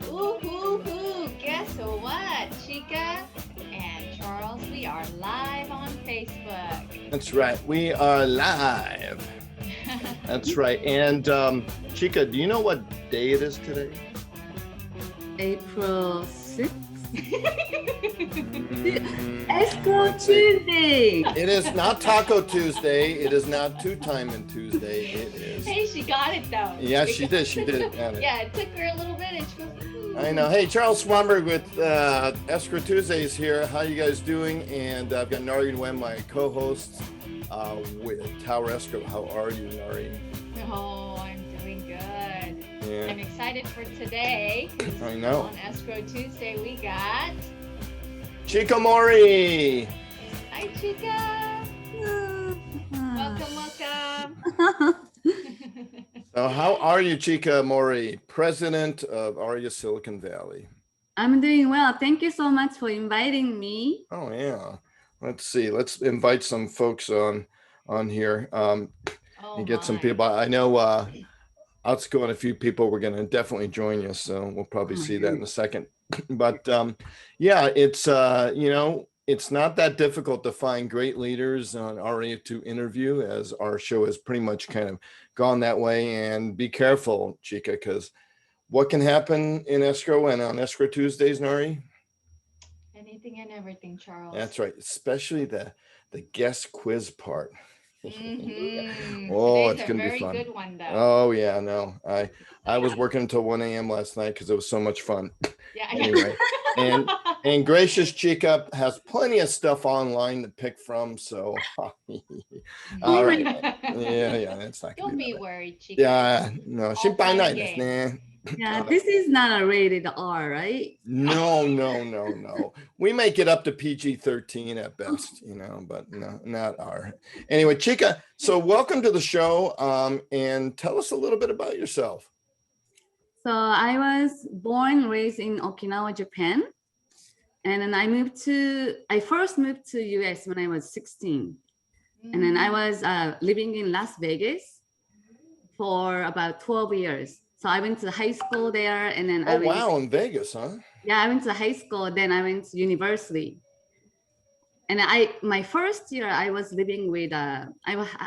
Ooh, hoo, hoo. Guess what? Chica and Charles, we are live on Facebook. That's right. We are live. That's right. And Chica, do you know what day it is today? April 6th. Escrow Let's see. Tuesday. It is not Taco Tuesday. It is not two-timing Tuesday. It is. Hey, she got it though. Yeah, she did. She did. Yeah, it took her a little bit and she goes, ooh. I know. Hey, Charles Swanberg with Escrow Tuesdays here. How you guys doing? And I've got Narhee and Nguyen, my co-hosts with Tower Escrow. How are you, Narhee? Oh, I'm doing good. Yeah. I'm excited for today. I know. On Escrow Tuesday, we got Chika Mori. Hi, Chica. Welcome. So how are you, Chika Mori, president of AREAA Silicon Valley? I'm doing well. Thank you so much for inviting me. Oh yeah. Let's see. Let's invite some folks on here and get some people. I know outgoing a few people. We're going to definitely join you, so we'll probably see that in a second. But yeah, it's it's not that difficult to find great leaders on AREAA to interview, as our show has pretty much kind of gone that way. And be careful, Chica, because what can happen in escrow and on Escrow Tuesdays, Narhee? Anything and everything, Charles. That's right, especially the guest quiz part. Mm-hmm. Oh, Today's it's gonna be fun. Very good one, though. Oh yeah, no, I was working until 1 a.m. last night because it was so much fun. Yeah. Anyway, and gracious Chica has plenty of stuff online to pick from. So, all right, yeah, that's not. Don't be worried, Chica. Yeah, no, she by night, nah. Yeah, this is not a rated R, right? No. We make it up to PG-13 at best, but no, not R. Anyway, Chica, so welcome to the show, and tell us a little bit about yourself. So I was born and raised in Okinawa, Japan. And then I first moved to US when I was 16. And then I was living in Las Vegas for about 12 years. So I went to high school there, and then in Vegas, huh? Yeah, I went to high school, then I went to university. And my first year I was living with I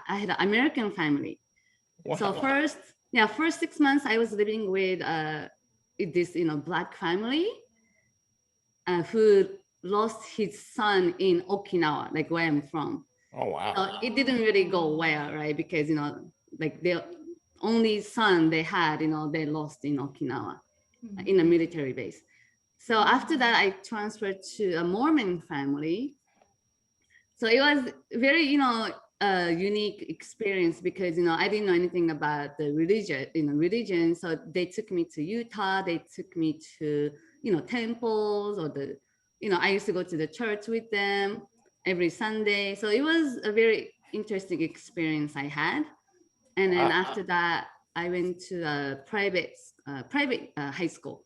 had an American family. Wow. So first 6 months I was living with this Black family who lost his son in Okinawa, like where I'm from. Oh wow. So it didn't really go well, right? Because like the only son they had, they lost in Okinawa in a military base. So after that, I transferred to a Mormon family. So it was very, unique experience because, I didn't know anything about the religion. So they took me to Utah. They took me to, temples or I used to go to the church with them every Sunday. So it was a very interesting experience I had. And then after that, I went to a private high school,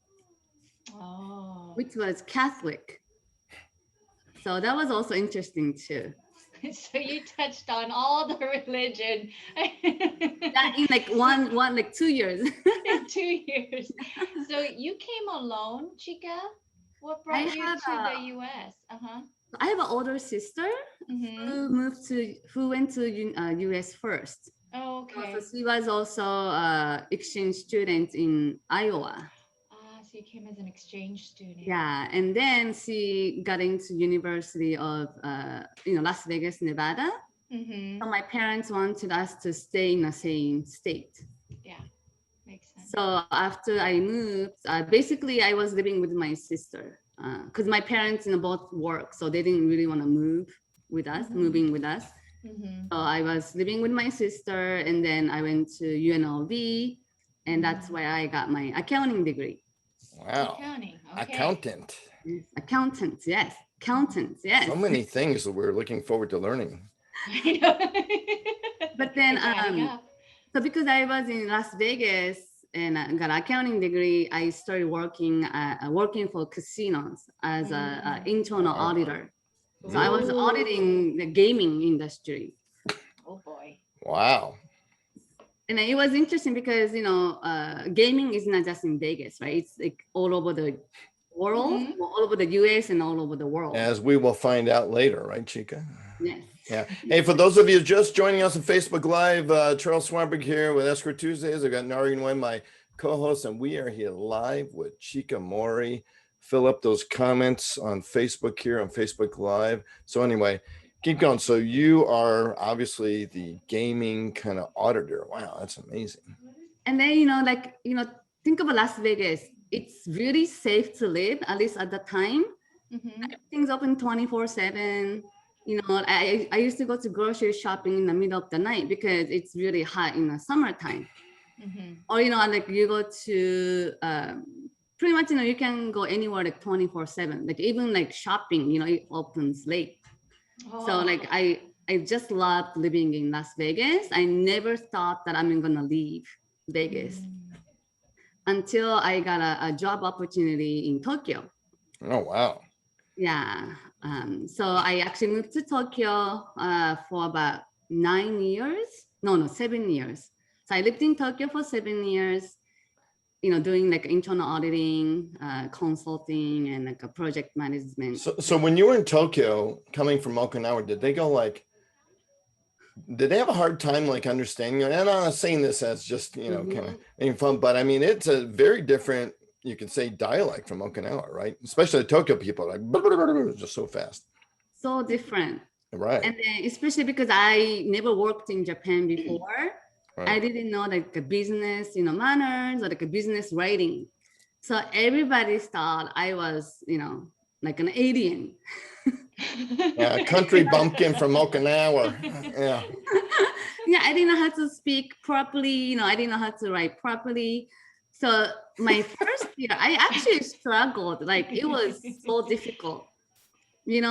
which was Catholic. So that was also interesting too. So you touched on all the religion. That in like 2 years. In 2 years. So you came alone, Chica? What brought you to the US? I have an older sister who went to US first. Oh, okay. So she was also exchange student in Iowa. So you came as an exchange student. Yeah, and then she got into University of Las Vegas, Nevada. So my parents wanted us to stay in the same state. Yeah, makes sense. So after I moved, basically I was living with my sister because my parents both work, so they didn't really want to moving with us. So I was living with my sister, and then I went to UNLV, and that's where I got my accounting degree. Wow. Accounting. Okay. Accountant, yes. So many things that we're looking forward to learning. But then, so because I was in Las Vegas and I got an accounting degree, I started working for casinos as an internal auditor. So I was auditing the gaming industry. Oh boy. Wow. And it was interesting because, gaming is not just in Vegas, right? It's like all over the world, all over the US and all over the world. As we will find out later, right, Chica? Yes. Yeah. Hey, for those of you just joining us on Facebook Live, Charles Swanberg here with Escrow Tuesdays. I've got Narhee and Nguyen, my co-hosts, and we are here live with Chika Mori. Fill up those comments on Facebook here on Facebook Live. So anyway, keep going. So you are obviously the gaming kind of auditor. Wow, that's amazing. And then, think about Las Vegas. It's really safe to live, at least at the time. Everything's open 24/7. I used to go to grocery shopping in the middle of the night because it's really hot in the summertime. Or, like you go to, pretty much, you can go anywhere like 24/7. Like even like shopping, it opens late. So like I just loved living in Las Vegas. I never thought that I'm gonna leave Vegas until I got a job opportunity in Tokyo. Oh, wow. Yeah. So I actually moved to Tokyo for about 9 years. No, 7 years. So I lived in Tokyo for 7 years, doing like internal auditing, consulting, and like a project management. So when you were in Tokyo, coming from Okinawa, did they have a hard time like understanding you? And I'm not saying this as just, kind of being fun, but I mean, it's a very different, you could say, dialect from Okinawa, right? Especially the Tokyo people, like just so fast. So different. Right. And then especially because I never worked in Japan before. Right. I didn't know like a business, manners or like a business writing. So everybody thought I was, like an alien. Yeah, country bumpkin from Okinawa. Yeah. Yeah, I didn't know how to speak properly. I didn't know how to write properly. So my first year, I actually struggled. Like it was so difficult. Even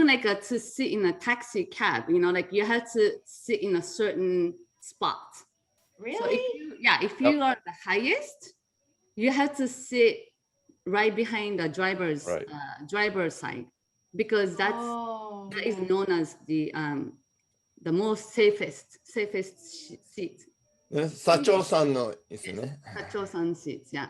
like to sit in a taxi cab, like you had to sit in a certain spot. Really? So if you are the highest, you have to sit right behind the driver's side, because that is known as the most safest seat. Sacho-san no isu ne. Sacho-san seats, yeah.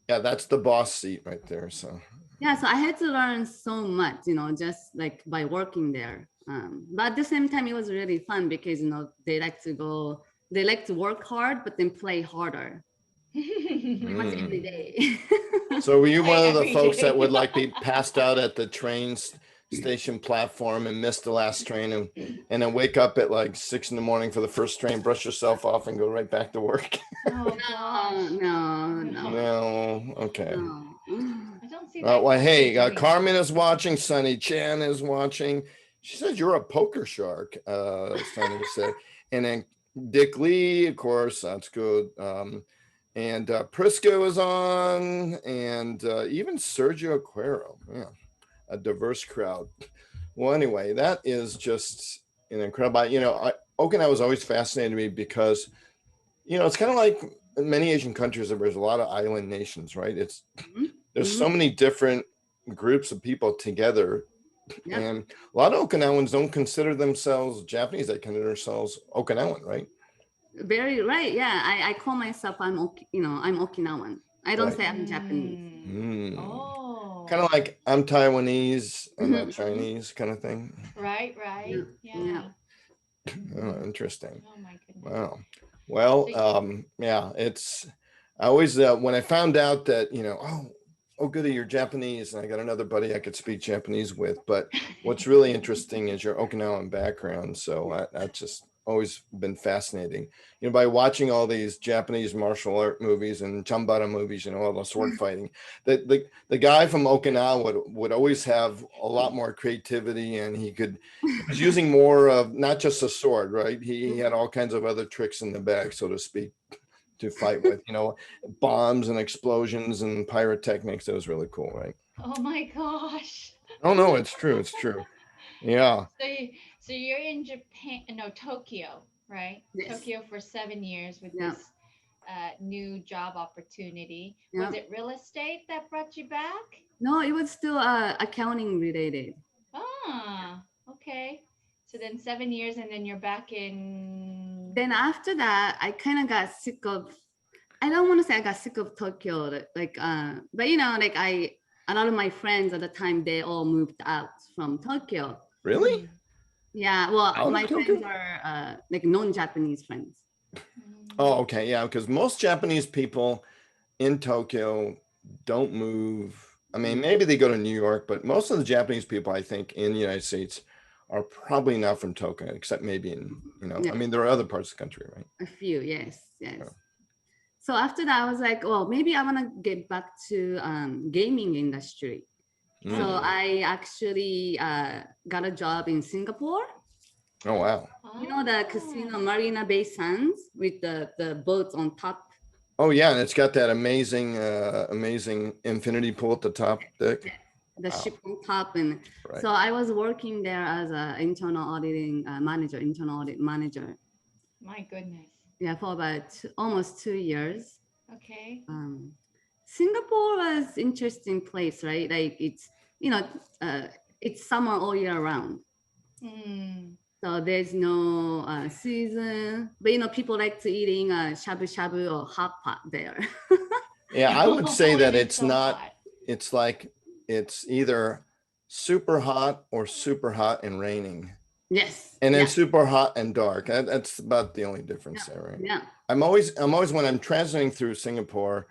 Yeah, that's the boss seat right there. So yeah, so I had to learn so much, just like by working there. But at the same time, it was really fun because they like to work hard, but then play harder. Pretty much every day. So were you one of the folks that would like be passed out at the train station platform and miss the last train and then wake up at like 6 a.m. for the first train, brush yourself off and go right back to work? No. Okay. No. I don't see that. Well, hey, Carmen is watching. Sunny Chan is watching. She says you're a poker shark, Sunny said. And then Dick Lee, of course, that's good. And Prisco is on, and even Sergio Aguero. Yeah, a diverse crowd. Well, anyway, that is just an incredible. Okinawa was always fascinated me because, it's kind of like in many Asian countries, there's a lot of island nations, right? There's so many different groups of people together. Yep. And a lot of Okinawans don't consider themselves Japanese. They consider themselves Okinawan, right? Very right. Yeah. I call myself, I'm Okinawan. I don't say I'm Japanese. Oh. Kind of like I'm Taiwanese, I'm not Chinese kind of thing. Right. Yeah. Oh, interesting. Oh my goodness. Wow. Well, it's, I always, when I found out that, oh, goody, you're Japanese, and I got another buddy I could speak Japanese with. But what's really interesting is your Okinawan background. So that's just always been fascinating. By watching all these Japanese martial art movies and chambara movies, all the sword fighting, the guy from Okinawa would always have a lot more creativity, and he was using more of not just a sword, right? He had all kinds of other tricks in the bag, so to speak, to fight with, bombs and explosions and pyrotechnics. That was really cool, right? Oh my gosh. Oh no, it's true. Yeah. So you're in Tokyo, right? Yes. Tokyo for 7 years with this new job opportunity. Yeah. Was it real estate that brought you back? No, it was still accounting related. Ah, okay. So then 7 years, and then you're back in Then after that, I kind of got sick of, I don't want to say I got sick of Tokyo, like, but you know, like a lot of my friends at the time, they all moved out from Tokyo. Really? Yeah, well, Out of my Tokyo? friends are like non-Japanese friends. Oh, okay. Yeah, because most Japanese people in Tokyo don't move. I mean, maybe they go to New York, but most of the Japanese people, I think, in the United States are probably not from Tokyo, except maybe in, you know, I mean, there are other parts of the country, right? A few, yes. Yeah. So after that, I was like, well, maybe I want to get back to gaming industry. So I actually got a job in Singapore. Oh, wow. You know, the casino Marina Bay Sands with the boats on top. Oh, yeah. And it's got that amazing, amazing infinity pool at the top deck. The ship on top. And Right. so I was working there as an internal auditing manager, internal audit manager. My goodness. Yeah, for about almost 2 years. Okay. Singapore was interesting place, right? Like it's, you know, it's summer all year round. So there's no season, but you know, people like to eating shabu shabu or hot pot there. Yeah, I would say that it's so not, hot. it's like, it's either super hot or super hot and raining. Yes. And then super hot and dark. That's about the only difference there, right? Yeah. I'm always when I'm transiting through Singapore,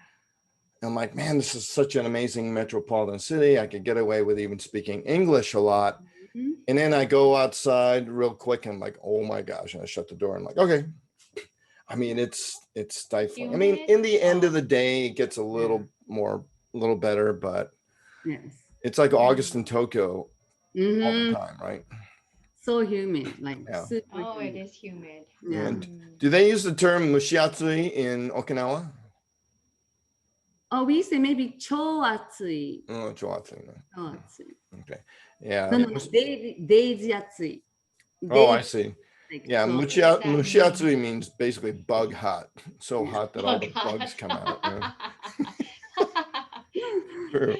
I'm like, man, this is such an amazing metropolitan city. I could get away with even speaking English a lot. And then I go outside real quick and I'm like, oh my gosh, and I shut the door. I'm like, okay. I mean, it's stifling. I mean, in the end of the day, it gets a little better, but it's like August in Tokyo all the time, right? So humid, like super humid. It is humid. Yeah. And do they use the term mushiatsui in Okinawa? Oh, we say maybe choatsui. Oh, choatsui. Choatsui. Okay. Yeah. No, deijiatsui. Oh, I see. Like, yeah, so mushiatsui means basically bug hot. So hot that all the bugs come out. Yeah. True.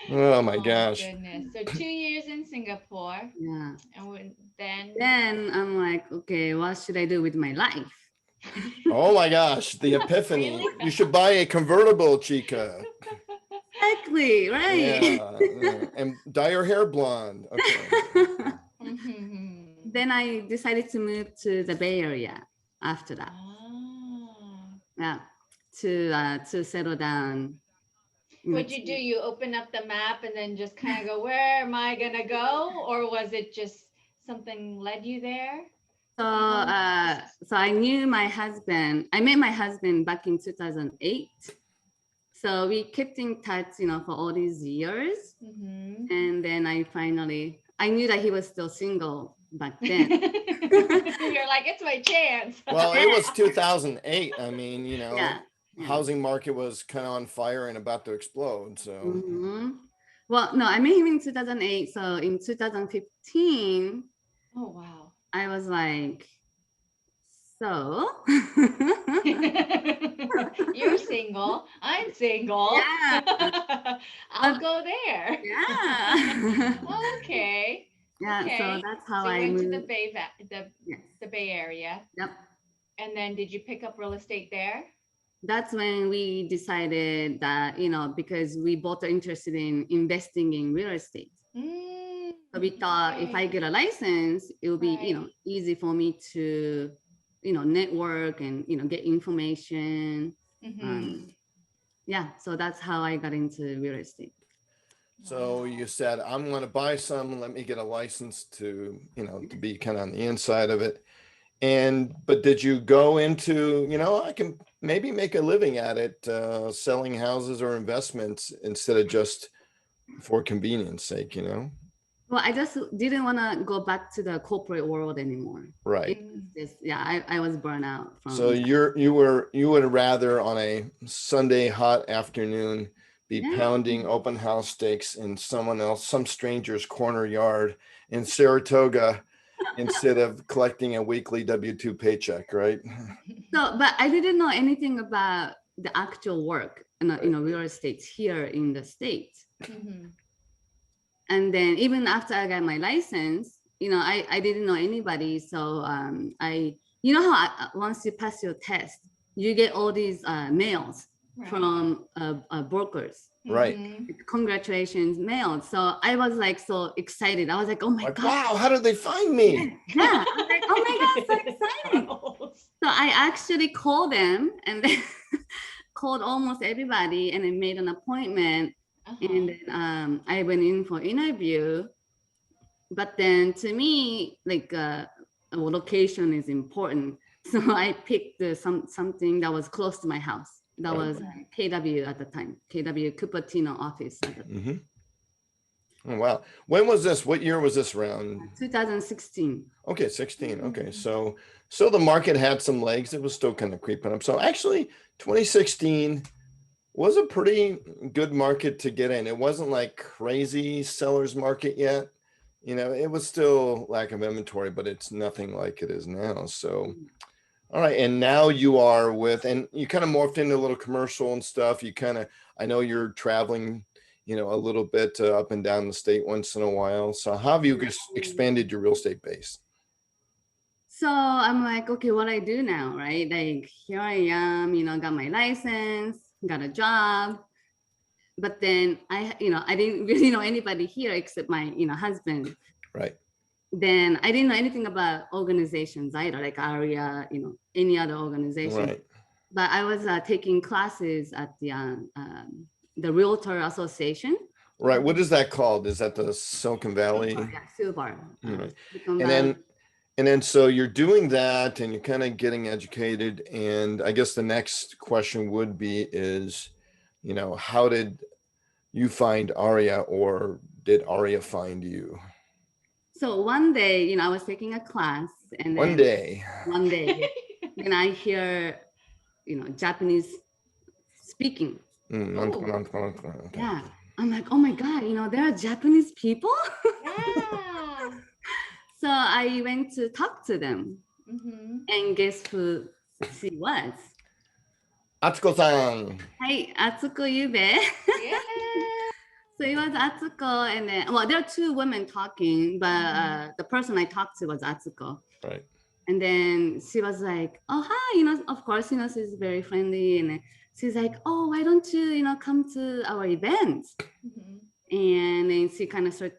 Oh my gosh. Goodness. So 2 years in Singapore. Yeah. And then I'm like, okay, what should I do with my life? Oh my gosh, the epiphany. Really? You should buy a convertible, Chica. Exactly, right. Yeah. And dye your hair blonde. Okay. Then I decided to move to the Bay Area after that. Yeah, to settle down. What'd you do? You open up the map and then just kind of go, where am I gonna go? Or was it just something led you there? So I knew my husband. I met my husband back in 2008. So we kept in touch, you know, for all these years. And then I knew that he was still single back then. You're like, it's my chance. Well, it was 2008. I mean, you know, Yeah. housing market was kind of on fire and about to explode. So, well, no, I met him in 2008. So in 2015, oh wow, I was like, so you're single, I'm single. Yeah. I'll go there. Yeah. Okay. Yeah. Okay. So that's how So you I went moved. to the Bay Area. Yep. And then did you pick up real estate there? That's when we decided that, you know, because we both are interested in investing in real estate. So we thought if I get a license, it will be, you know, easy for me to, you know, network and, you know, get information. Yeah. So that's how I got into real estate. So you said, I'm going to buy some, let me get a license to, you know, to be kind of on the inside of it. But did you go into, you know, I can maybe make a living at it, selling houses or investments instead of just for convenience sake, you know? Well, I just didn't want to go back to the corporate world anymore. Right. I was burnt out. So you would rather on a Sunday hot afternoon be pounding open house steaks in some stranger's corner yard in Saratoga instead of collecting a weekly W-2 paycheck, right? So, but I didn't know anything about the actual work, you know, real estate here in the States. And then even after I got my license, you know, I didn't know anybody. So I you know how once you pass your test, you get all these mails from brokers. Right. Congratulations, mails. So I was like so excited. I was like, oh my God. Wow, how did they find me? Yeah. I was like, oh my God, so exciting. So I actually called them and then called almost everybody and then made an appointment. And then I went in for interview. But then to me, like location is important. So I picked something that was close to my house. That was KW at the time, KW Cupertino office. Oh, wow. When was this? What year was this around? 2016. Okay, 16. Okay, so the market had some legs. It was still kind of creeping up. So actually, 2016 was a pretty good market to get in. It wasn't like crazy seller's market yet. You know, it was still lack of inventory, but it's nothing like it is now. So, all right. And now you are with, and you kind of morphed into a little commercial and stuff. You kind of, I know you're traveling, you know, a little bit up and down the state once in a while. So how have you expanded your real estate base? So I'm like, okay, what I do now, right? Like here I am, you know, got my license, got a job. But then I didn't really know anybody here except my, husband. Right. Then I didn't know anything about organizations either, like AREAA, any other organization. Right. But I was taking classes at the Realtor Association. Right. What is that called? Is that the Silicon Valley? Yeah, Silver. Right. And then so you're doing that and you're kind of getting educated. And I guess the next question would be is, how did you find AREAA, or did AREAA find you? So one day, I was taking a class, and one day, and I hear, Japanese speaking. Okay. Yeah, I'm like, oh my God, there are Japanese people. Yeah. So I went to talk to them, and guess who she was? Atsuko-san. Hi, Atsuko Yube. Yeah. So it was Atsuko, and then, there are two women talking, but the person I talked to was Atsuko. Right. And then she was like, oh, hi, of course, she's very friendly. And she's like, oh, why don't you, come to our events? And then she kind of started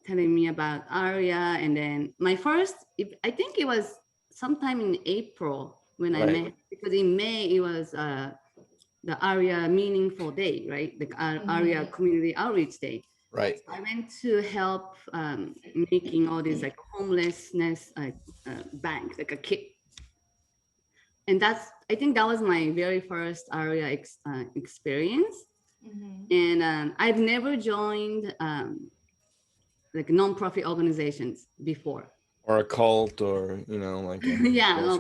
telling me about AREAA. And then my first, I think it was sometime in April when I met, because in May, it was the AREAA Meaningful Day, right? The AREAA Community Outreach Day. Right. So I went to help making all these like homelessness bank, like a kit. And I think that was my very first AREAA experience. And I've never joined like nonprofit organizations before. Or a cult, or, like. Yeah.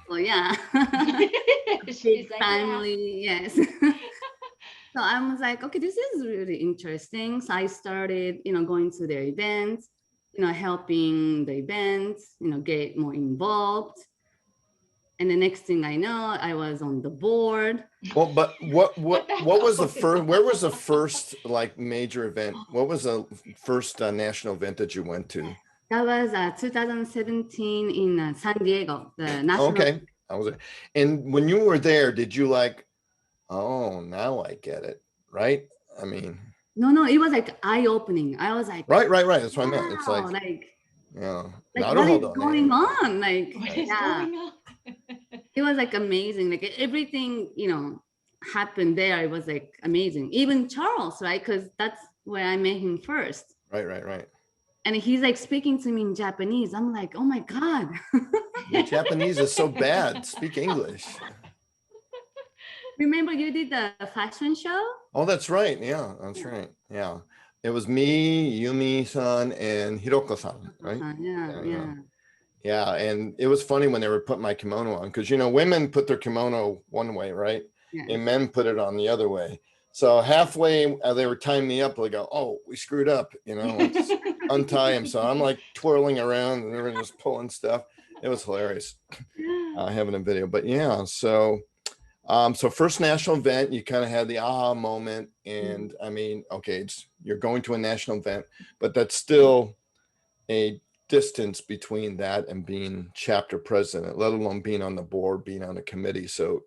Yeah. She's like, family, yes. So I was like, okay, this is really interesting. So I started, going to their events, helping the events, get more involved. And the next thing I know, I was on the board. Well, but what was the first, where was the first like major event? What was the first national event that you went to? That was 2017 in San Diego, the national. Okay, I was there. And when you were there, did you like, oh, now I get it, right? I mean. No, it was like eye-opening. I was like. Right. That's what I meant. It's like, yeah. Like, what is going on? Like, what is going on? It was like amazing. Like everything, happened there. It was like amazing. Even Charles, right? Because that's where I met him first. Right. And he's like speaking to me in Japanese. I'm like, oh my God. Your Japanese is so bad. Speak English. Remember you did the fashion show? Oh, that's right. Yeah, that's right. Yeah. It was me, Yumi-san, and Hiroko-san, right? Yeah. And it was funny when they were putting my kimono on, because, women put their kimono one way, right? Yeah. And men put it on the other way. So halfway, they were tying me up. They go, oh, we screwed up, let's untie him. So I'm like twirling around and they were just pulling stuff. It was hilarious. Having a video, but yeah. So first national event, you kind of had the aha moment. And I mean, okay, you're going to a national event, but that's still a distance between that and being chapter president, let alone being on the board, being on a committee. So,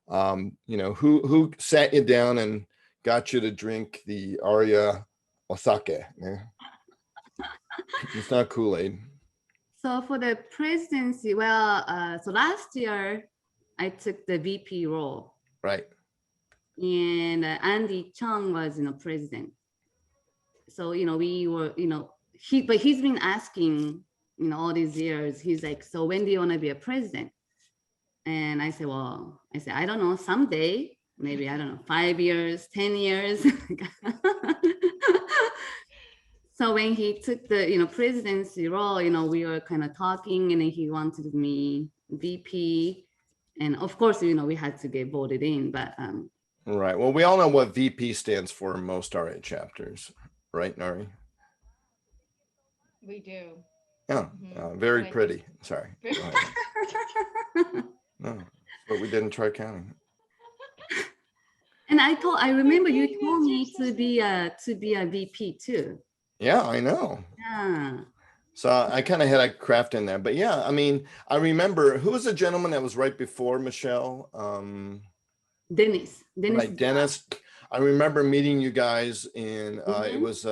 you know, who sat you down and got you to drink the AREAA Osake? Yeah. It's not Kool-Aid. So for the presidency, well, so last year I took the VP role. Right. And Andy Chung was, you know, president. So, you know, we were, you know, he's been asking, you know, all these years, he's like, so when do you want to be a president? And I said, well, I don't know, someday, maybe, I don't know, 5 years, 10 years. So when he took the, you know, presidency role, you know, we were kind of talking, and then he wanted me VP. And of course, you know, we had to get voted in, but. Right. Well, we all know what VP stands for in most AREAA chapters, right, Narhee? We do. Yeah, very pretty. Sorry. No, but we didn't try counting. And I remember you told me to be a VP too. Yeah, I know. Yeah. So I kind of had a craft in there, but yeah, I mean, I remember who was the gentleman that was right before Michelle? Dennis. Right, Dennis. I remember meeting you guys in, it was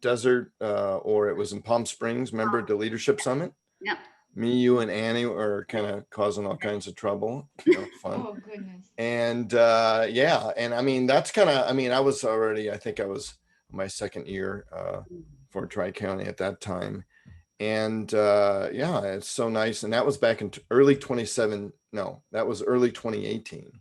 Desert, or it was in Palm Springs. Remember the Leadership Summit? Yeah. Me, you, and Annie were kind of causing all kinds of trouble. You know, fun. Oh, goodness. And yeah, and I mean, that's kind of, I mean, I was already, I think I was my second year for Tri-County at that time. And yeah, it's so nice. And that was back in early 2018.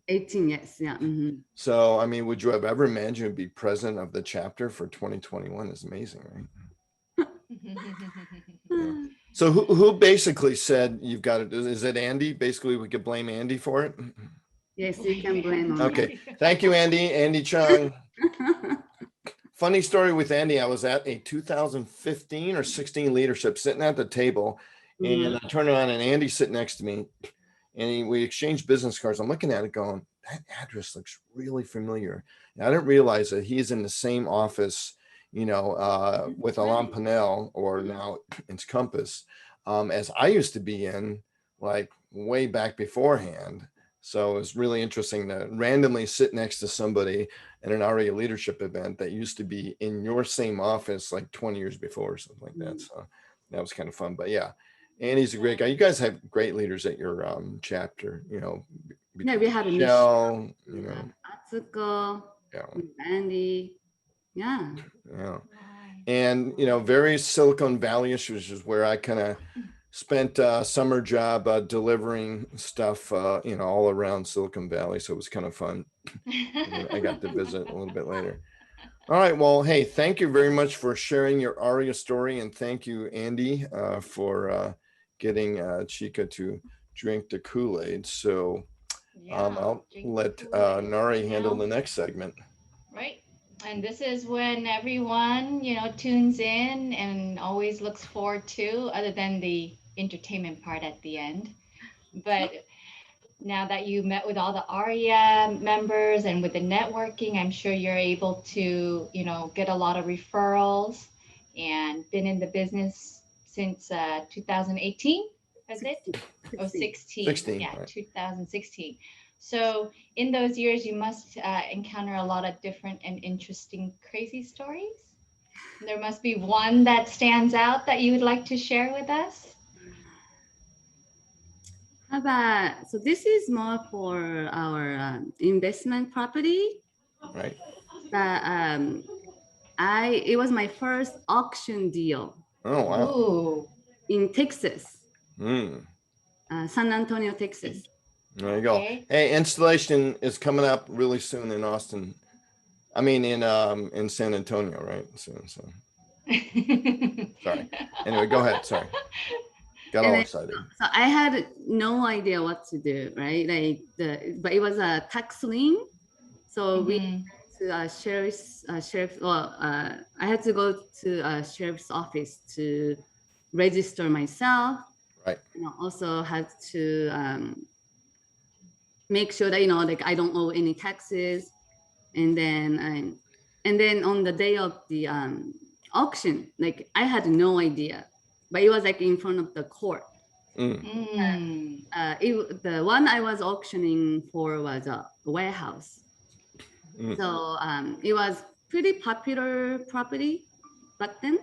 Yes, yeah. Mm-hmm. So, I mean, would you have ever imagined you'd be president of the chapter for 2021? Is amazing, right? Yeah. So who basically said you've got to do, is it Andy? Basically, we could blame Andy for it. Yes, you can blame on Okay, thank you, Andy Chung. Funny story with Andy, I was at a 2015 or 16 leadership sitting at the table, and I turned around and Andy's sitting next to me, and we exchanged business cards. I'm looking at it going, that address looks really familiar. And I didn't realize that he's in the same office, you know, with Alain Pinnell, or now it's Compass, as I used to be in, like way back beforehand. So it's really interesting to randomly sit next to somebody at an AREAA leadership event that used to be in your same office like 20 years before or something like that. So that was kind of fun. But yeah, Andy's a great guy. You guys have great leaders at your chapter, you know. Yeah, we have Michelle, you know, Atsuko, yeah, Andy. Yeah. Yeah. And, you know, various Silicon Valley issues is where I kind of spent a summer job delivering stuff, you know, all around Silicon Valley. So it was kind of fun. I got to visit a little bit later. All right. Well, hey, thank you very much for sharing your AREAA story. And thank you, Andy, for getting Chica to drink the Kool-Aid. So I'll let Narhee handle the next segment. Right. And this is when everyone, you know, tunes in and always looks forward to, other than the entertainment part at the end. But now that you met with all the AREAA members and with the networking, I'm sure you're able to, you know, get a lot of referrals, and been in the business since 2018, is it? Oh, 16. Yeah, right. 2016. So in those years, you must encounter a lot of different and interesting, crazy stories. There must be one that stands out that you would like to share with us. How about, so this is more for our investment property. Right. It was my first auction deal. Oh, wow. Ooh. In Texas, San Antonio, Texas. There you go. Okay. Hey, installation is coming up really soon in Austin. I mean, in San Antonio, right? Soon. So. Sorry. Anyway, go ahead. Sorry. Got all excited. So I had no idea what to do, right? Like but it was a tax lien. So we went to sheriff's. I had to go to a sheriff's office to register myself. Right. And I also had to make sure that, you know, like I don't owe any taxes, and then on the day of the auction, like I had no idea but it was like in front of the court. Mm. The one I was auctioning for was a warehouse. So it was pretty popular property back then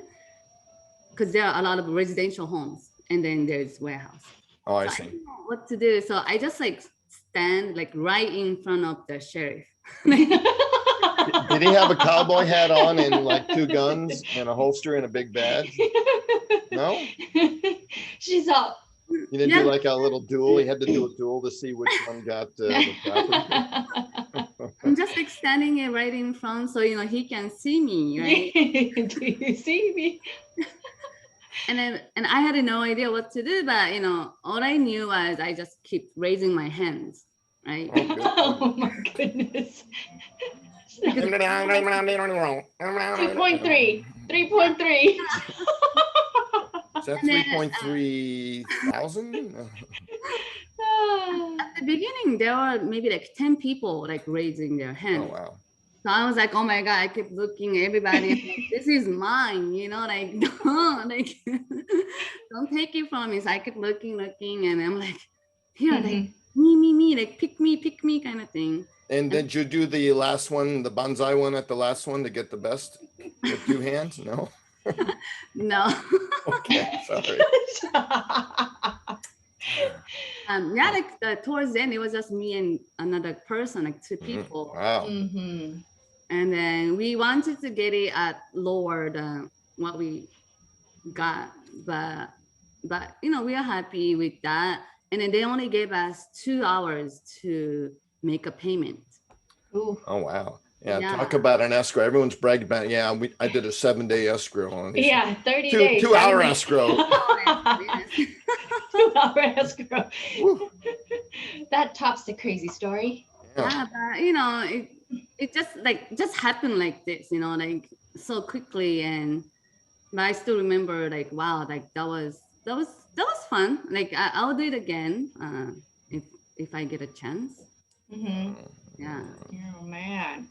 because there are a lot of residential homes and then there's warehouse. Oh, I so see. I didn't know what to do. So I just like stand like right in front of the sheriff. Did he have a cowboy hat on and like 2 guns and a holster and a big badge? No? She's up. You didn't do like a little duel? He had to do a duel to see which one got the property. I'm just like standing here right in front so, he can see me, right? Do you see me? And I had no idea what to do, but, all I knew was I just keep raising my hands, right? Oh my goodness. 2.3, 3.3. Is that 3.3 thousand? At the beginning, there were maybe like 10 people like raising their Oh, hand. wow. So I was like, oh my God, I kept looking at everybody. Like, this is mine, like, don't take it from me. So I kept looking, and I'm like, here, like, me, like, pick me kind of thing. And did you do the last one, the bonsai one at the last one to get the best with 2 hands? No? No. Okay, sorry. Like towards the end, it was just me and another person, like 2 people. Wow. And then we wanted to get it at lower than what we got, but we are happy with that. And then they only gave us 2 hours to make a payment. Ooh. Oh, wow. Yeah, talk about an escrow. Everyone's bragged about it. Yeah, I did a 7-day escrow on these. Yeah, 30 days. 2-hour escrow. 2-hour escrow. That tops the crazy story. Yeah, but it just happened like this, like so quickly. But I still remember, like, wow, like that was fun. Like I'll do it again if I get a chance. Yeah. Oh man.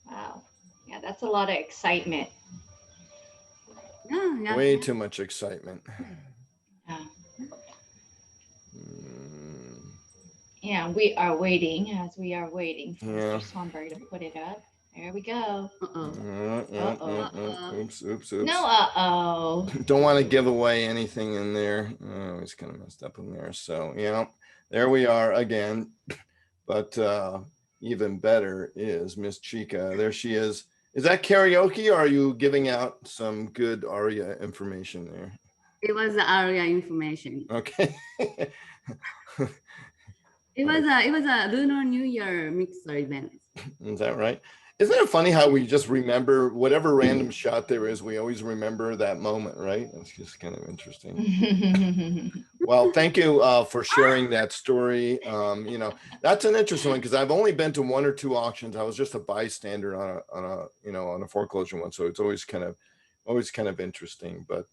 Wow. Yeah, that's a lot of excitement. Yeah. Way too much excitement. Yeah. Yeah, we are waiting for Mr. Swanberg to put it up. There we go. Oops. No, uh-oh. Don't want to give away anything in there. Oh, it's kind of messed up in there. So, there we are again. But even better is Miss Chica. There she is. Is that karaoke, or are you giving out some good AREAA information there? It was the AREAA information. Okay. It was a Lunar New Year mixer event. Is that right? Isn't it funny how we just remember whatever random shot there is, we always remember that moment, right? It's just kind of interesting. Well, thank you for sharing that story. That's an interesting one because I've only been to 1 or 2 auctions. I was just a bystander on a foreclosure one, so it's always kind of interesting. But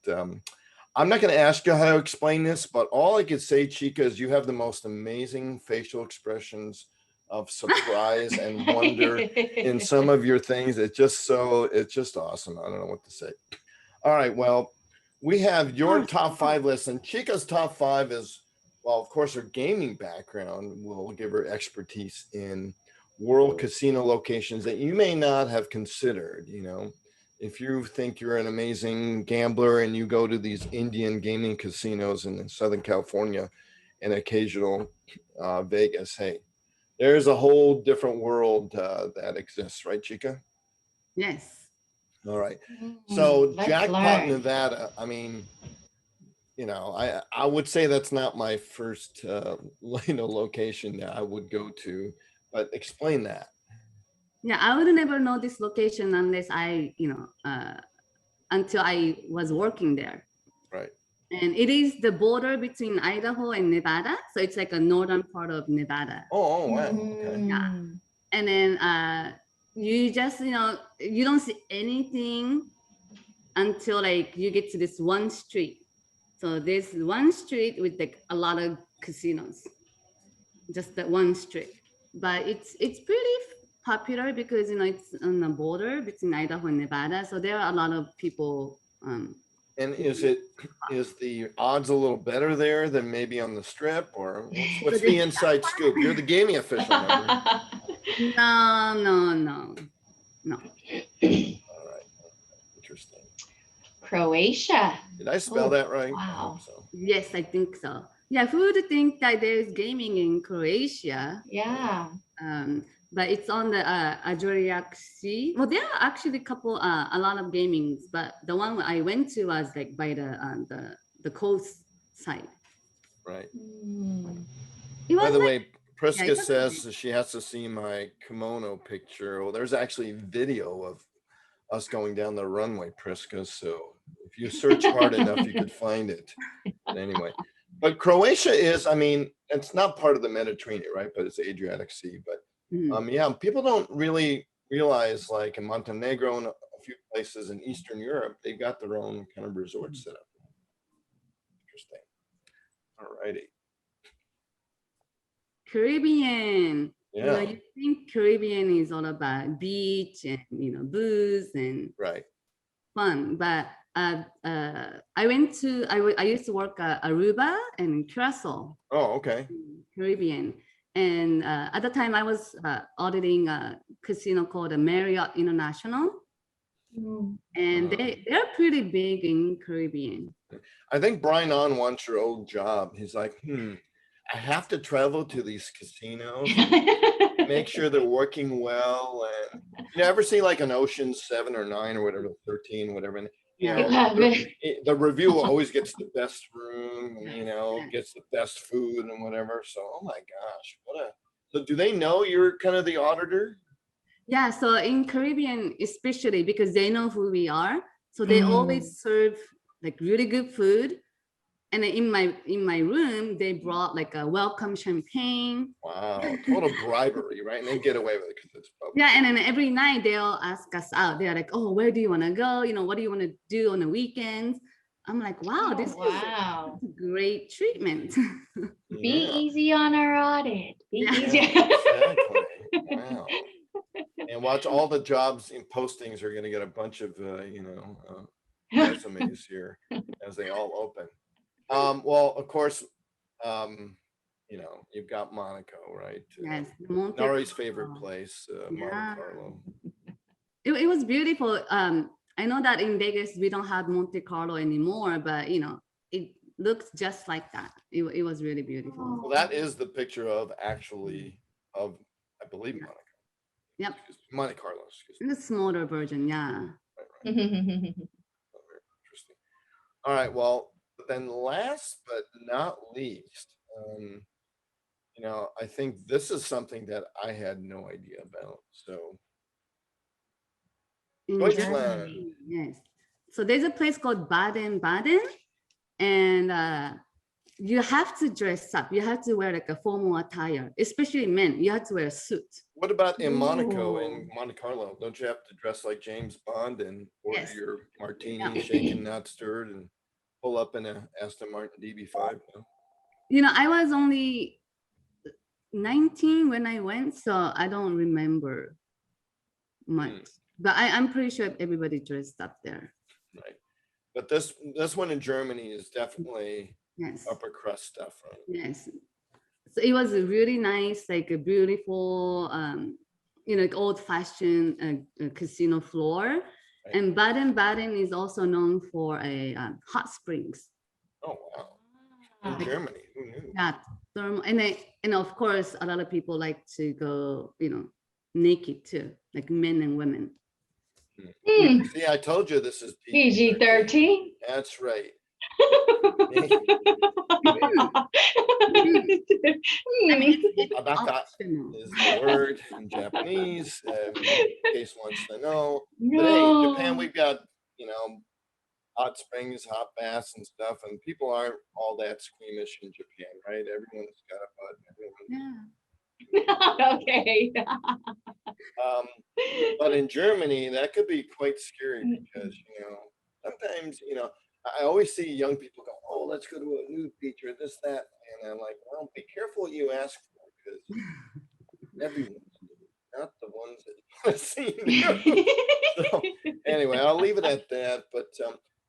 I'm not going to ask you how to explain this, but all I could say, Chica, is you have the most amazing facial expressions of surprise and wonder in some of your things. It's just awesome. I don't know what to say. All right. Well, we have your top 5 list, and Chica's top 5 is, well, of course, her gaming background will give her expertise in world casino locations that you may not have considered. If you think you're an amazing gambler and you go to these Indian gaming casinos in Southern California and occasional Vegas, hey, there's a whole different world that exists, right, Chica? Yes. All right. So Jackpot, learn. Nevada, I mean, I would say that's not my first, location that I would go to, but explain that. Yeah, I would never know this location unless until I was working there. Right. And it is the border between Idaho and Nevada. So it's like a northern part of Nevada. Oh, wow. Okay. Yeah. And then you just, you don't see anything until like you get to this one street. So there's one street with like a lot of casinos, just that one street. But it's pretty popular because, it's on the border between Idaho and Nevada. So there are a lot of people And is the odds a little better there than maybe on the strip, or what's the inside scoop? You're the gaming official, remember? No. All right, interesting. Croatia. Did I spell that right? Wow. I hope so. Yes, I think so. Yeah, who would think that there's gaming in Croatia? Yeah. But it's on the Adriatic Sea. Well, there are actually a lot of gamings, but the one I went to was like by the coast side. Right. By the way, Priska says she has to see my kimono picture. Well, there's actually video of us going down the runway, Priska. So if you search hard enough, you could find it. But anyway, but Croatia is, I mean, it's not part of the Mediterranean, right? But it's Adriatic Sea. But yeah, people don't really realize, like in Montenegro and a few places in Eastern Europe, they've got their own kind of resort set up. Interesting. All righty. Caribbean. Yeah. You know, you think Caribbean is all about beach and booze and fun, but I used to work at Aruba and Curacao. Oh, okay. Caribbean. And at the time I was auditing a casino called the Marriott International. And they're pretty big in Caribbean. I think Brian on wants your old job. He's like, I have to travel to these casinos, make sure they're working well. And you ever see like an Ocean 7 or 9 or whatever, 13, whatever. And, the review always gets the best room, gets the best food and whatever. So, oh my gosh, so do they know you're kind of the auditor? Yeah, so in Caribbean, especially because they know who we are, so they always serve like really good food. And in my room, they brought like a welcome champagne. Wow, total bribery, right? And they get away with it because it's public. Yeah, and then every night they'll ask us out. They're like, "Oh, where do you want to go? What do you want to do on the weekends?" I'm like, "Wow, this is great treatment." Be easy on our audit. Be easy. Exactly. Wow. And watch, all the jobs in postings are going to get a bunch of resumes here as they all open. Well, of course, you've got Monaco, right? Yes, Narhee's favorite place, Monte Carlo. It was beautiful. I know that in Vegas we don't have Monte Carlo anymore, but it looks just like that. It was really beautiful. Well, that is the picture of I believe, Monaco. Yep. Monte Carlo. In the smaller version, yeah. Right. Interesting. All right. Well, then last but not least, I think this is something that I had no idea about. So, Deutschland. Yes. So there's a place called Baden-Baden, and you have to dress up. You have to wear like a formal attire, especially men. You have to wear a suit. What about in Monaco and Monte Carlo? Don't you have to dress like James Bond and order your martini, shaken, not stirred, and pull up in a Aston Martin DB5? I was only 19 when I went, so I don't remember much. But I'm pretty sure everybody dressed up there. Right. But this one in Germany is definitely upper crust stuff, right? Yes. So it was a really nice, like a beautiful, like old-fashioned casino floor. Right. And Baden-Baden is also known for a hot springs. Oh wow! In Germany, who knew? Yeah, and of course, a lot of people like to go, naked too, like men and women. See, I told you this is PG-13. That's right. Abaka is the word in Japanese, in case wants to know. But hey, in Japan, we've got, hot springs, hot baths and stuff, and people aren't all that squeamish in Japan, right? Everyone's got a butt. Okay. But in Germany, that could be quite scary because, sometimes, I always see young people go, "Oh, let's go to a nude beach or this, that." And I'm like, well, be careful what you ask for because everyone's not the ones that you want to see. So, anyway, I'll leave it at that. But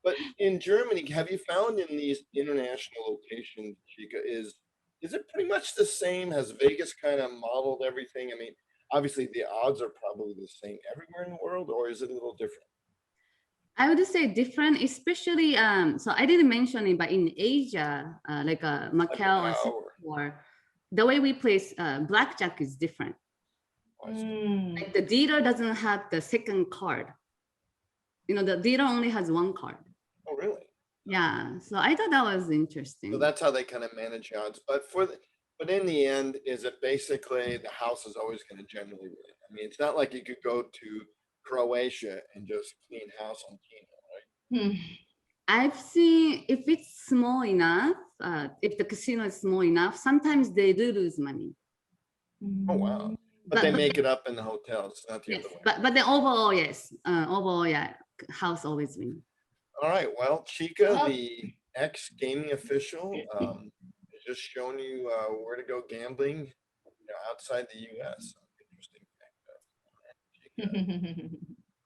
But in Germany, have you found in these international locations, Chica, is it pretty much the same? Has Vegas kind of modeled everything? I mean, obviously the odds are probably the same everywhere in the world, or is it a little different? I would say different, especially so I didn't mention it, but in Asia, like Macau or Singapore, the way we play blackjack is different. Like the dealer doesn't have the second card. You know, the dealer only has one card. Oh, really? Yeah. So I thought that was interesting. So that's how they kind of manage odds. But but in the end, is it basically the house is always going to generally win? I mean, it's not like you could go to Croatia and just clean house on Keno, right? I've seen if it's small enough, if the casino is small enough, sometimes they do lose money. Oh, wow. But they make it up in the hotels, not the yes, other way. But the overall, yes. Overall, yeah, house always win. All right. Well, Chica, the ex-gaming official, is just showing you where to go gambling, outside the U.S. Interesting thing.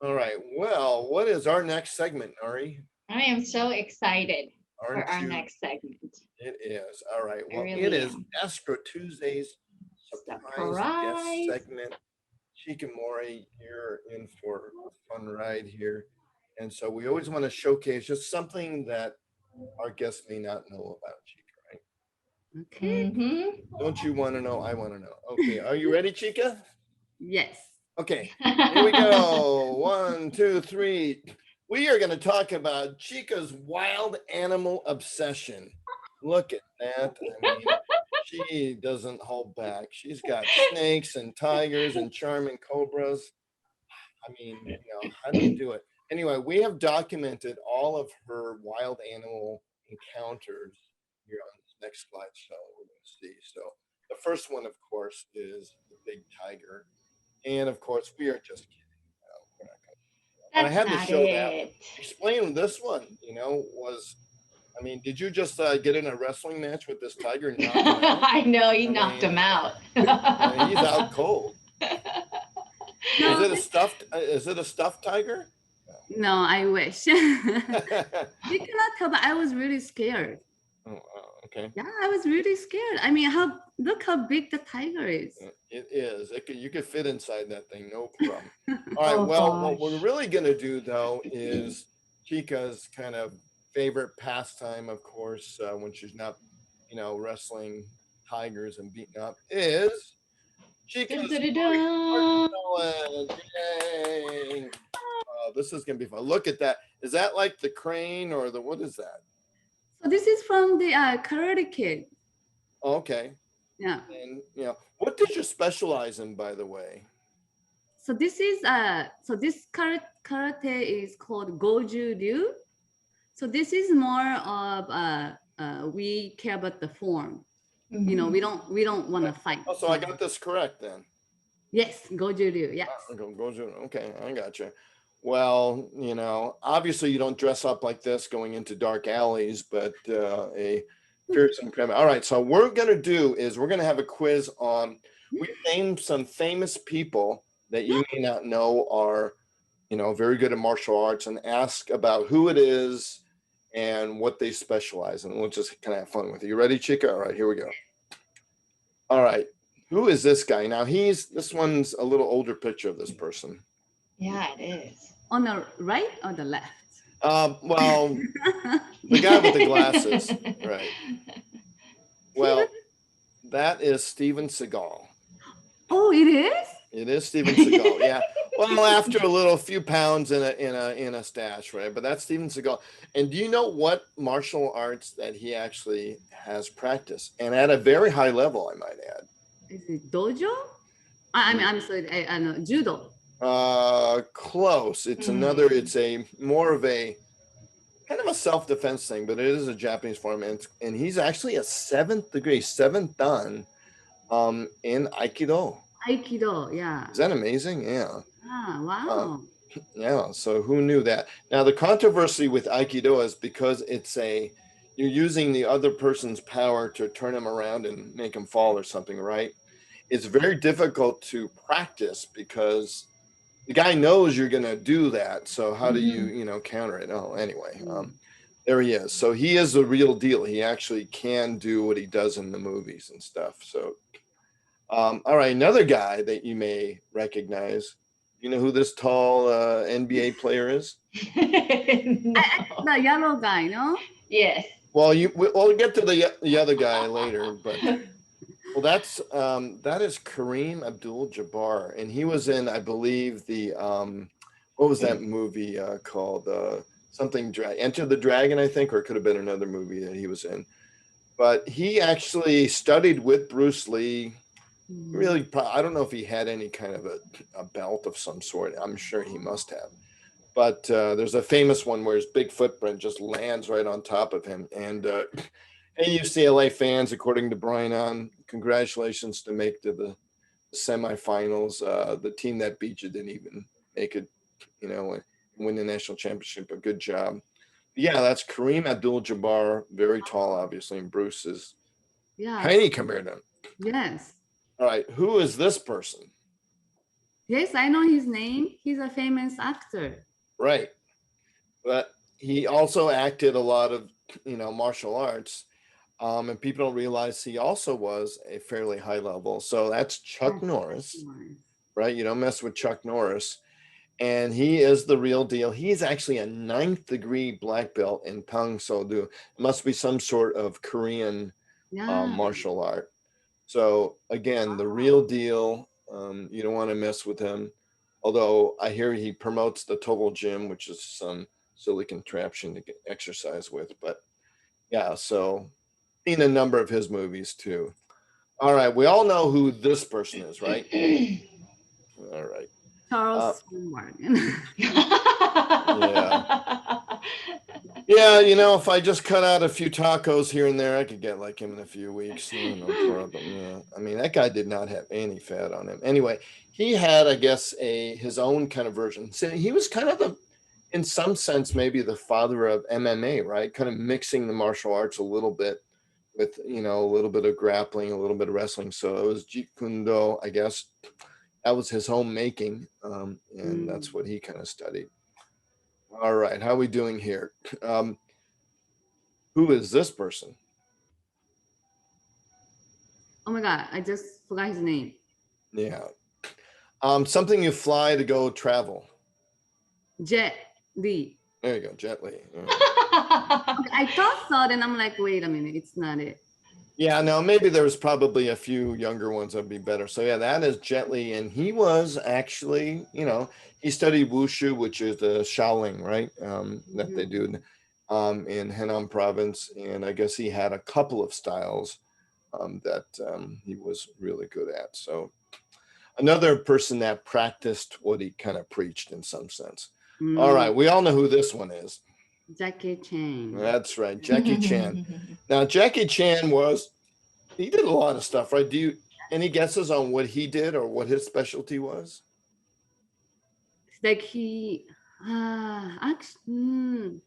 All right. Well, what is our next segment, Narhee? I am so excited for our next segment. It is. All right. Well, really it is Escrow Tuesday's surprise guest segment. Chika Mori, you're in for a fun ride here. And so we always want to showcase just something that our guests may not know about Chika, right? Okay. Don't you want to know? I want to know. Okay. Are you ready, Chika? Yes. Okay. Here we go. 1, 2, 3. We are going to talk about Chika's wild animal obsession. Look at that. I mean, she doesn't hold back. She's got snakes and tigers and charming cobras. I mean, how do you do it? Anyway, we have documented all of her wild animal encounters here on this next slideshow we're going to see. So the first one, of course, is the big tiger. And of course, we are just kidding. We're not gonna. And I had to show that one. Explain this one, I mean, did you just get in a wrestling match with this tiger and knock him out? I know, he knocked him out. He's out cold. No. Is it a stuffed tiger? No, I wish. You cannot tell, but I was really scared. Oh, okay. Yeah, I was really scared. I mean, look how big the tiger is. It is. You could fit inside that thing, no problem. All right. Well, what we're really going to do, though, is Chika's kind of favorite pastime, of course, when she's not, wrestling tigers and beating up, is Chika's challenge. Yay! This is going to be fun. Look at that. Is that like the crane or what is that? So this is from the Karate Kid. Okay. Yeah. And what did you specialize in, by the way? So this is this karate is called Goju Ryu. So this is more of we care about the form. Mm-hmm. We don't want to fight. Oh, so I got this correct then. Yes, Goju Ryu. Yes. Goju. Okay, I got you. Well, obviously you don't dress up like this going into dark alleys, but a fearsome criminal. All right, so what we're going to do is we're going to have a quiz on, we named some famous people that you may not know are, very good at martial arts, and ask about who it is and what they specialize in. We'll just kind of have fun with it. You ready, Chica? All right, here we go. All right, who is this guy? Now this one's a little older picture of this person. Yeah, it is. On the right or the left? Well, the guy with the glasses, right? Well, that is Steven Seagal. Oh, it is? It is Steven Seagal, yeah. Well, after a few pounds in a stash, right? But that's Steven Seagal. And do you know what martial arts that he actually has practiced, and at a very high level, I might add? Is it dojo? I'm sorry, I know, judo. Close. It's it's a more of a kind of a self-defense thing, but it is a Japanese form, and he's actually a 7th dan in Aikido. Aikido, yeah. Is that amazing? Yeah. Ah, wow. Yeah. So who knew that? Now the controversy with Aikido is because you're using the other person's power to turn him around and make him fall or something, right? It's very difficult to practice because the guy knows you're going to do that. So how do you, counter it? Oh, anyway, there he is. So he is the real deal. He actually can do what he does in the movies and stuff. So, all right, another guy that you may recognize. You know who this tall NBA player is? No. The yellow guy, no? Yes. Well, we'll get to the other guy later, but well, that is Kareem Abdul-Jabbar, and he was in, I believe, the what was that movie called? Something Enter the Dragon, I think, or it could have been another movie that he was in. But he actually studied with Bruce Lee. Really, I don't know if he had any kind of a belt of some sort. I'm sure he must have. But there's a famous one where his big footprint just lands right on top of him. And hey, UCLA fans, according to Brian, congratulations to make to the semifinals. The team that beat you didn't even make it, win the national championship. A good job. Yeah, that's Kareem Abdul-Jabbar, very tall, obviously, and Bruce is tiny compared to him. Yes. All right, who is this person? Yes, I know his name. He's a famous actor. Right. But he also acted a lot of, martial arts. And people don't realize he also was a fairly high level. So that's Chuck Norris, right? You don't mess with Chuck Norris. And he is the real deal. He's actually a 9th degree black belt in Tang So Do. It must be some sort of Korean martial art. So again, the real deal. You don't want to mess with him. Although I hear he promotes the Total Gym, which is some silly contraption to get exercise with. But yeah, so seen a number of his movies too. All right, we all know who this person is, right? All right. Charles Swanberg. Yeah, if I just cut out a few tacos here and there, I could get like him in a few weeks. Yeah. I mean, that guy did not have any fat on him. Anyway, he had, I guess, his own kind of version. So he was kind of in some sense, maybe the father of MMA, right? Kind of mixing the martial arts a little bit with, a little bit of grappling, a little bit of wrestling. So it was Jeet Kune Do, I guess. That was his homemaking, and that's what he kind of studied. All right, how are we doing here? Who is this person? Oh my God, I just forgot his name. Yeah. Something you fly to go travel. Jet Li. There you go, Jet Li. Okay, I thought so, then I'm like, wait a minute, it's not it. Yeah, no, maybe there was probably a few younger ones that'd be better. So yeah, that is Jet Li, and he was actually, he studied wushu, which is the Shaolin, right? That they do in Henan province, and I guess he had a couple of styles that he was really good at. So another person that practiced what he kind of preached in some sense. All right, we all know who this one is. Jackie Chan. That's right, Jackie Chan. Now, Jackie Chan he did a lot of stuff, right? Any guesses on what he did or what his specialty was? Like he did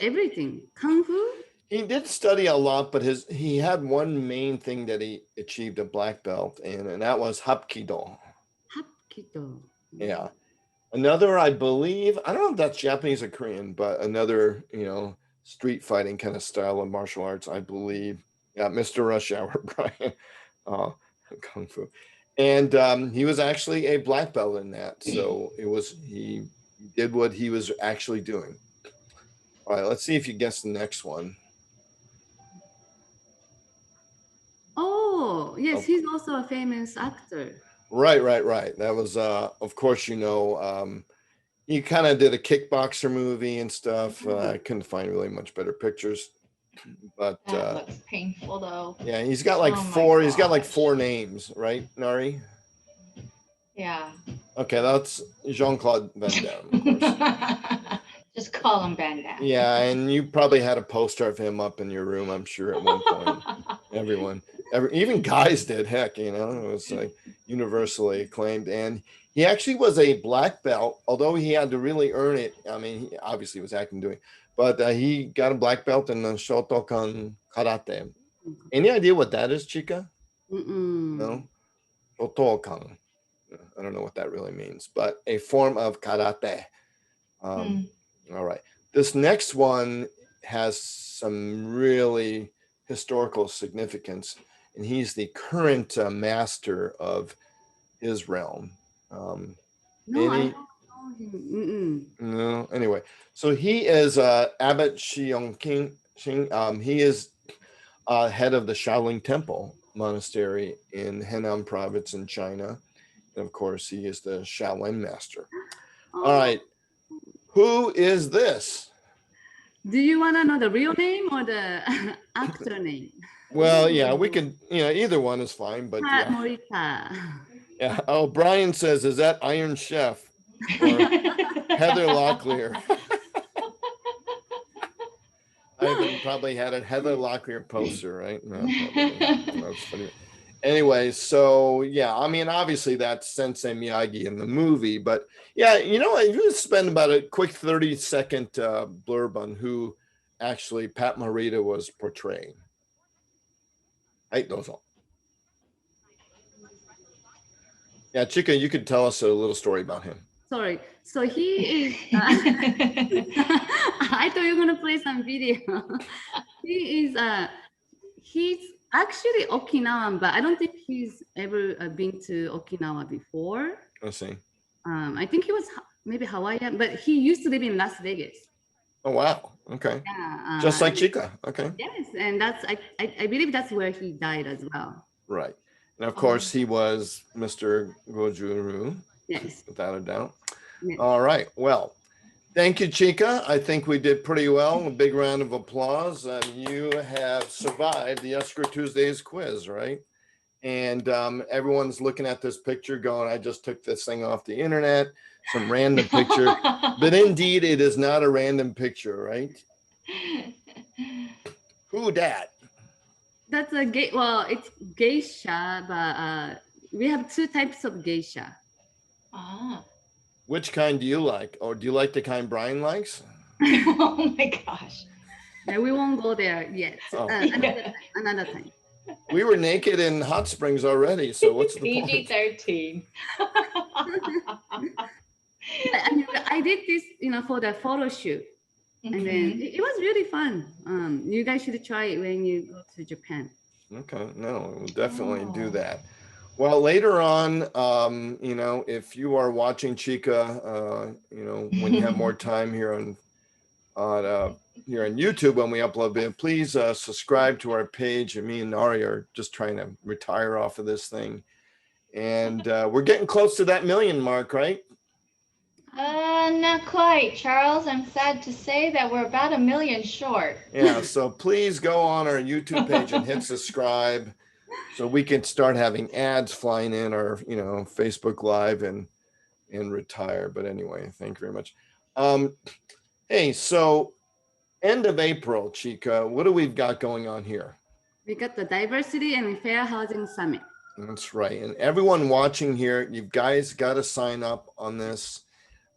everything. Kung Fu? He did study a lot, but he had one main thing that he achieved a black belt in, and that was Hapkido. Hapkido. Yeah. Another, I believe, I don't know if that's Japanese or Korean, but another, street fighting kind of style of martial arts, I believe. Yeah, Mr. Rush Hour, Brian. Kung Fu. And he was actually a black belt in that. So he did what he was actually doing. All right, let's see if you guess the next one. Oh, yes, he's also a famous actor. Right. That was, of course, he kind of did a kickboxer movie and stuff. I couldn't find really much better pictures, but that looks painful though. Yeah, he's got like four. He's got like 4 names, right, Narhee? Yeah. Okay, that's Jean-Claude Van Damme, of course. Just call him Van Damme. Yeah, and you probably had a poster of him up in your room, I'm sure, at one point. Even guys did. Heck, it was like universally acclaimed. And he actually was a black belt, although he had to really earn it. I mean, he obviously was acting doing, but he got a black belt in the Shotokan Karate. Any idea what that is, Chica? Mm-mm. No? Shotokan. I don't know what that really means, but a form of karate. All right. This next one has some really historical significance, and he's the current master of his realm. No, I don't know him. No, anyway, so he is Abbot Xiong King. He is head of the Shaolin Temple Monastery in Henan Province in China. And of course, he is the Shaolin Master. All right. Who is this? Do you want to know the real name or the actor name? Well, yeah, we can, either one is fine, but yeah. Morita. Yeah. Oh, Brian says, is that Iron Chef or Heather Locklear? I even probably had a Heather Locklear poster, right? No, that's funny. Anyway, so yeah, I mean, obviously that's Sensei Miyagi in the movie, but yeah, if you spend about a quick 30-second blurb on who actually Pat Morita was portraying. Right, those all. Yeah, Chica, you could tell us a little story about him. Sorry. So he is. I thought you were gonna play some video. He is. He's actually Okinawan, but I don't think he's ever been to Okinawa before. I see. I think he was maybe Hawaiian, but he used to live in Las Vegas. Oh wow! Okay. Yeah. Just like Chica. Okay. Yes, and that's I believe that's where he died as well. Right. And of course, he was Mr. Gojuru. Yes. Without a doubt. Yes. All right. Well, thank you, Chica. I think we did pretty well. A big round of applause. You have survived the Escrow Tuesdays quiz, right? And everyone's looking at this picture going, I just took this thing off the internet, some random picture. But indeed, it is not a random picture, right? Who dat? That's a gay. Well, it's geisha, but we have two types of geisha. Which kind do you like? Or do you like the kind Brian likes? Oh my gosh. Yeah, we won't go there yet. Oh. Another time. We were naked in hot springs already, so what's the point? PG-13. I did this, for the photo shoot. And then it was really fun. You guys should try it when you go to Japan. Okay, no, we'll definitely do that. Well, later on, if you are watching Chica, when you have more time here on YouTube when we upload it, please subscribe to our page. And me and Narhee are just trying to retire off of this thing, and we're getting close to that million mark, right? Not quite, Charles. I'm sad to say that we're about 1 million short. Yeah, so please go on our YouTube page and hit subscribe so we can start having ads flying in our, Facebook Live and retire. But anyway, thank you very much. Hey, so end of April, Chica, what do we've got going on here? We got the Diversity and Fair Housing Summit. That's right. And everyone watching here, you guys got to sign up on this.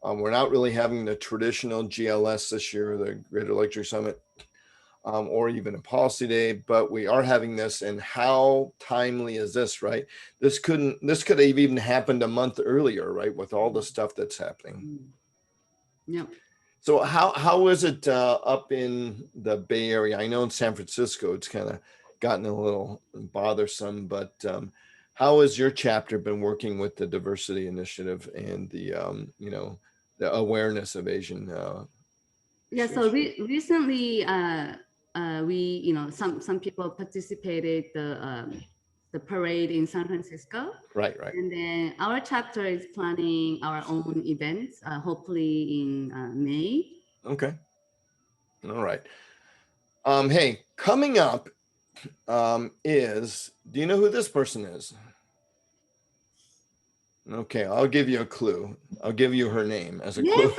We're not really having the traditional GLS this year, the Greater Luxury Summit, or even a policy day, but we are having this. And how timely is this, right? This could have even happened a month earlier, right? With all the stuff that's happening. Yep. So how is it up in the Bay Area? I know in San Francisco, it's kind of gotten a little bothersome, but how has your chapter been working with the diversity initiative and the, the awareness of Asian? Yeah, so recently we, some people participated the parade in San Francisco. Right. And then our chapter is planning our own events, hopefully in May. Okay. All right. Hey, coming up is, do you know who this person is? Okay, I'll give you a clue. I'll give you her name as a clue.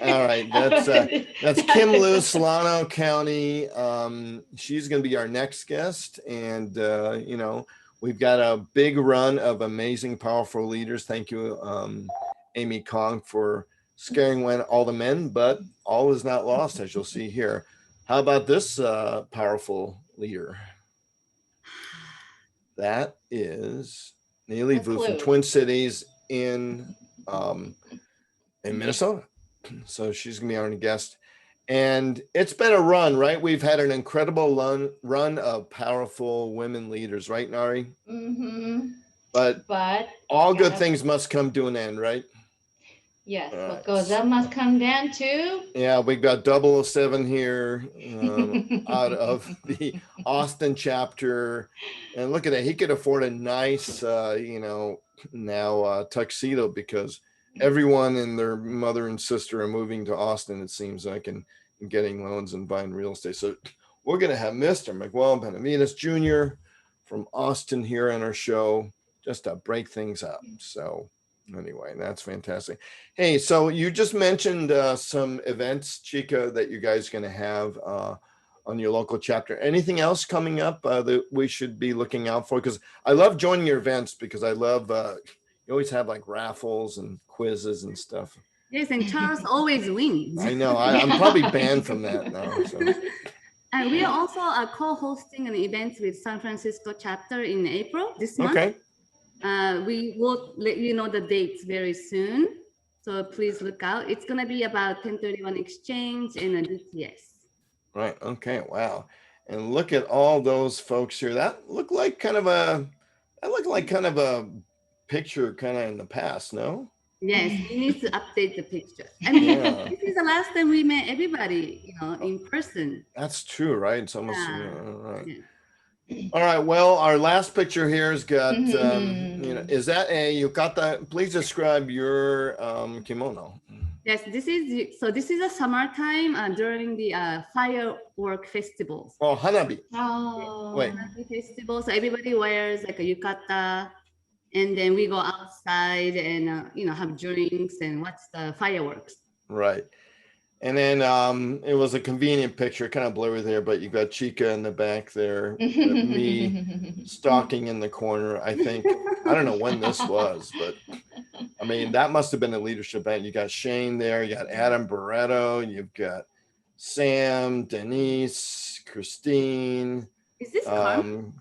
All right, that's Kim Liu, Solano County. She's going to be our next guest, and we've got a big run of amazing, powerful leaders. Thank you, Amy Kong, for scaring all the men, but all is not lost, as you'll see here. How about this powerful leader? That is Neely Vu from Twin Cities in Minnesota. So she's gonna be our guest. And it's been a run, right? We've had an incredible run of powerful women leaders, right, Narhee? Mm-hmm. But all good things must come to an end, right? Yes, what goes up must come down too. Yeah, we've got 007 here out of the Austin chapter. And look at that. He could afford a nice, tuxedo because everyone and their mother and sister are moving to Austin, it seems like, and getting loans and buying real estate. So we're going to have Mr. Miguel Benavides Jr. from Austin here on our show just to break things up. So anyway, that's fantastic. Hey, so you just mentioned some events, Chica, that you guys are going to have on your local chapter. Anything else coming up that we should be looking out for? Because I love joining your events because I love, you always have like raffles and quizzes and stuff. Yes, and Charles always wins. I know. I'm probably banned from that now. So. And we are also co-hosting an event with San Francisco chapter in April this month. Okay. We will let you know the dates very soon. So please look out. It's going to be about 1031 exchange and a DTS. Right. Okay. Wow. And look at all those folks here. That looked like kind of a picture kind of in the past, no? Yes, we need to update the picture. I mean, This is the last time we met everybody, in person. That's true, right? It's almost right. Yeah. All right. Well, our last picture here has got, is that a yukata? Please describe your kimono. Yes, this is a summertime during the firework festivals. Oh, hanabi. Oh. Wait. Hanabi festival. So everybody wears like a yukata, and then we go outside and have drinks and watch the fireworks. Right. And then it was a convenient picture, kind of blurry there, but you got Chica in the back there, me stalking in the corner. I think, I don't know when this was, but I mean, that must have been a leadership event. You got Shane there, you got Adam Barretto, you've got Sam, Denise, Christine. Is this Carm?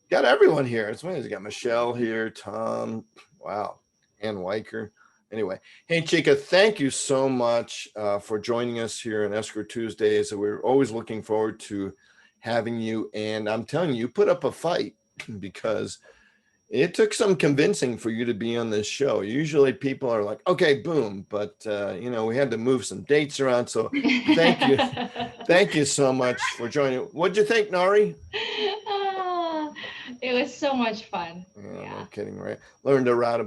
Got everyone here. It's amazing. You got Michelle here, Tom. Wow. Ann Weicker. Anyway, hey, Chica, thank you so much for joining us here on Escrow Tuesdays. We're always looking forward to having you. And I'm telling you, you put up a fight because it took some convincing for you to be on this show. Usually people are like, okay, boom. But, we had to move some dates around. So thank you. Thank you so much for joining. What'd you think, Narhee? It was so much fun. Yeah. No kidding, right? Learned a lot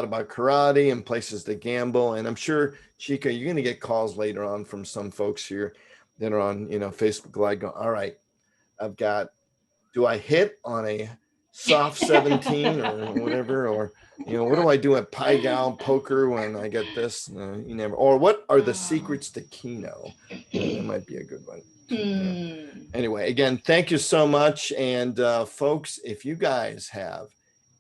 about karate and places to gamble. And I'm sure, Chica, you're going to get calls later on from some folks here that are on, Facebook Live going, all right, do I hit on a soft 17 or whatever? Or, what do I do at Pai Gow poker when I get this? You never. Or what are the secrets to Keno? That might be a good one. Anyway, again, thank you so much. And folks, if you guys have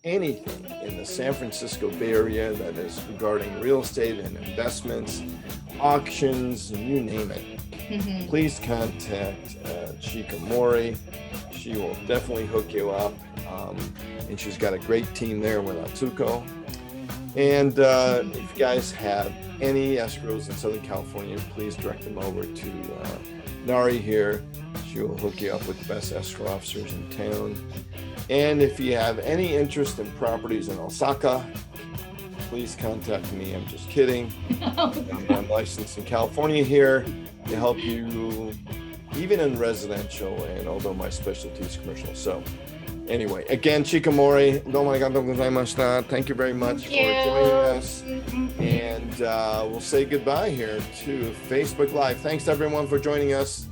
anything in the San Francisco Bay Area that is regarding real estate and investments, auctions, you name it, please contact Chika Mori. She will definitely hook you up. And she's got a great team there with Atsuko. And if you guys have any escrows in Southern California, please direct them over to Narhee here. She will hook you up with the best escrow officers in town. And if you have any interest in properties in Osaka, please contact me. I'm just kidding. I'm licensed in California here to help you, even in residential, and although my specialty is commercial. So anyway, again, Chika Mori, domo arigatou gozaimashita. Thank you very much for joining us. And we'll say goodbye here to Facebook Live. Thanks everyone for joining us.